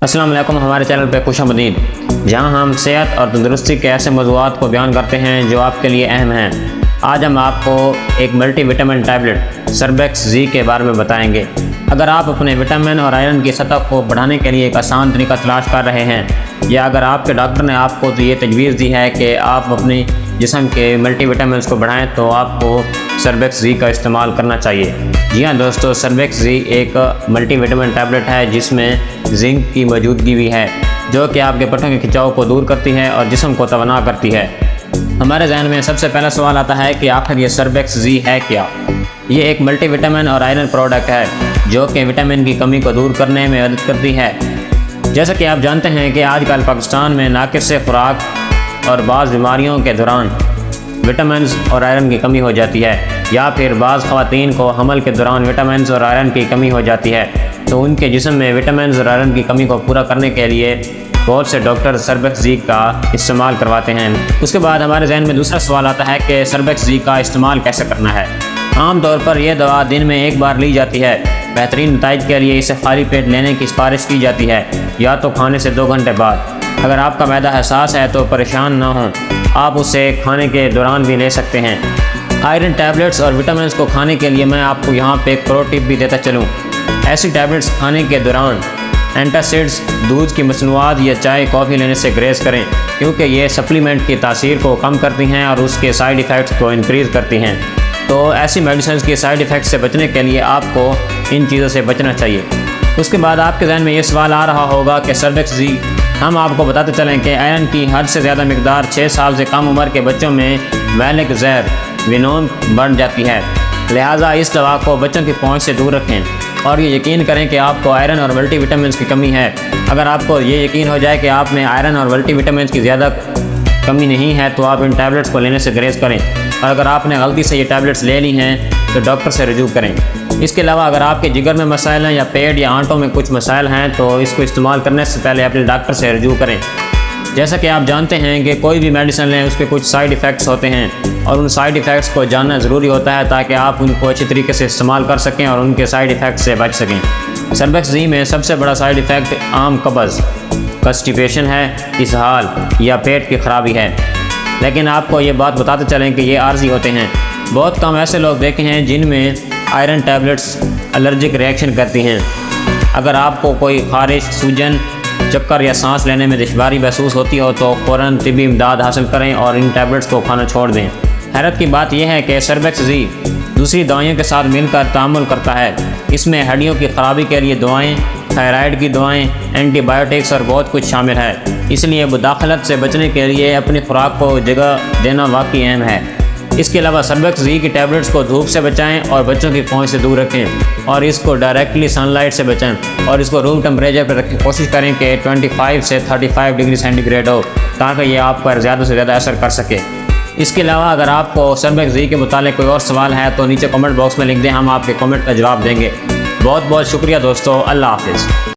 السلام علیکم، ہمارے چینل پہ خوش آمدید، جہاں ہم صحت اور تندرستی کے ایسے موضوعات کو بیان کرتے ہیں جو آپ کے لیے اہم ہیں۔ آج ہم آپ کو ایک ملٹی وٹامن ٹیبلٹ سربیکس زی کے بارے میں بتائیں گے۔ اگر آپ اپنے وٹامن اور آئرن کی سطح کو بڑھانے کے لیے ایک آسان طریقہ تلاش کر رہے ہیں، یا اگر آپ کے ڈاکٹر نے آپ کو یہ تجویز دی ہے کہ آپ اپنی جسم کے ملٹی وٹامنس کو بڑھائیں، تو آپ کو سربیکس زی کا استعمال کرنا چاہیے۔ جی ہاں دوستو، سربیکس زی ایک ملٹی وٹامن ٹیبلٹ ہے جس میں زنک کی موجودگی بھی ہے، جو کہ آپ کے پٹھوں کے کھچاؤ کو دور کرتی ہے اور جسم کو توانا کرتی ہے۔ ہمارے ذہن میں سب سے پہلا سوال آتا ہے کہ آخر یہ سربیکس زی ہے کیا؟ یہ ایک ملٹی وٹامن اور آئرن پروڈکٹ ہے جو کہ وٹامن کی کمی کو دور کرنے میں مدد کرتی ہے۔ جیسا کہ آپ جانتے ہیں کہ آج کل پاکستان میں ناقص خوراک اور بعض بیماریوں کے دوران وٹامنز اور آئرن کی کمی ہو جاتی ہے، یا پھر بعض خواتین کو حمل کے دوران وٹامنز اور آئرن کی کمی ہو جاتی ہے، تو ان کے جسم میں وٹامنز اور آئرن کی کمی کو پورا کرنے کے لیے بہت سے ڈاکٹر سربیکس زی کا استعمال کرواتے ہیں۔ اس کے بعد ہمارے ذہن میں دوسرا سوال آتا ہے کہ سربیکس زی کا استعمال کیسے کرنا ہے؟ عام طور پر یہ دوا دن میں ایک بار لی جاتی ہے۔ بہترین نتائج کے لیے اسے خالی پیٹ لینے کی سفارش کی جاتی ہے، یا تو کھانے سے 2 گھنٹے بعد۔ اگر آپ کا معدہ حساس ہے تو پریشان نہ ہوں، آپ اسے کھانے کے دوران بھی لے سکتے ہیں۔ آئرن ٹیبلٹس اور وٹامنس کو کھانے کے لیے میں آپ کو یہاں پہ ایک پرو ٹپ بھی دیتا چلوں۔ ایسی ٹیبلٹس کھانے کے دوران اینٹاسڈز، دودھ کی مصنوعات یا چائے کافی لینے سے گریز کریں، کیونکہ یہ سپلیمنٹ کی تاثیر کو کم کرتی ہیں اور اس کے سائیڈ ایفیکٹس کو انکریز کرتی ہیں۔ تو ایسی میڈیسنز کے سائیڈ ایفیکٹس سے بچنے کے لیے آپ کو ان چیزوں سے بچنا چاہیے۔ اس کے بعد آپ کے ذہن میں یہ سوال آ رہا ہوگا کہ سربیکس زی، ہم آپ کو بتاتے چلیں کہ آئرن کی حد سے زیادہ مقدار 6 سال سے کم عمر کے بچوں میں ویلک زہر وینوم بڑھ جاتی ہے، لہٰذا اس دوا کو بچوں کی پہنچ سے دور رکھیں اور یہ یقین کریں کہ آپ کو آئرن اور ملٹی وٹامنس کی کمی ہے۔ اگر آپ کو یہ یقین ہو جائے کہ آپ میں آئرن اور ملٹی وٹامنس کی زیادہ کمی نہیں ہے، تو آپ ان ٹیبلٹس کو لینے سے گریز کریں، اور اگر آپ نے غلطی سے یہ ٹیبلٹس لے لی ہیں تو ڈاکٹر سے رجوع کریں۔ اس کے علاوہ اگر آپ کے جگر میں مسائل ہیں یا پیٹ یا آنتوں میں کچھ مسائل ہیں، تو اس کو استعمال کرنے سے پہلے اپنے ڈاکٹر سے رجوع کریں۔ جیسا کہ آپ جانتے ہیں کہ کوئی بھی میڈیسن لیں اس کے کچھ سائیڈ ایفیکٹس ہوتے ہیں، اور ان سائیڈ ایفیکٹس کو جاننا ضروری ہوتا ہے تاکہ آپ ان کو اچھی طریقے سے استعمال کر سکیں اور ان کے سائیڈ ایفیکٹس سے بچ سکیں۔ سربیکس زی میں سب سے بڑا سائیڈ ایفیکٹ عام قبض، کنسٹیپیشن ہے، اسہال یا پیٹ کی خرابی ہے، لیکن آپ کو یہ بات بتاتے چلیں کہ یہ عارضی ہوتے ہیں۔ بہت کم ایسے لوگ دیکھے ہیں جن میں آئرن ٹیبلٹس الرجک ریئیکشن کرتی ہیں۔ اگر آپ کو کوئی خارش، سوجن، چکر یا سانس لینے میں دشواری محسوس ہوتی ہو تو فوراً طبی امداد حاصل کریں اور ان ٹیبلٹس کو کھانا چھوڑ دیں۔ حیرت کی بات یہ ہے کہ سربیکس زی دوسری دوائیوں کے ساتھ مل کر تعامل کرتا ہے۔ اس میں ہڈیوں کی خرابی کے لیے دعائیں، تھائرائیڈ کی دعائیں، اینٹی بائیوٹکس اور بہت کچھ شامل ہے۔ اس لیے مداخلت سے بچنے کے لیے اپنی خوراک کو جگہ دینا واقعی اہم ہے۔ اس کے علاوہ سربیکس زی کی ٹیبلٹس کو دھوپ سے بچائیں اور بچوں کی پہنچ سے دور رکھیں، اور اس کو ڈائریکٹلی سن لائٹ سے بچائیں، اور اس کو روم ٹمپریچر پر رکھیں۔ کوشش کریں کہ 25 سے 35 ڈگری سینٹی گریڈ ہو، تاکہ یہ آپ پر زیادہ سے زیادہ اثر کر سکے۔ اس کے علاوہ اگر آپ کو سربیکس زی کے متعلق کوئی اور سوال ہے تو نیچے کمنٹ باکس میں لکھ دیں، ہم آپ کے کمنٹ کا جواب دیں گے۔ بہت بہت شکریہ دوستو، اللہ حافظ۔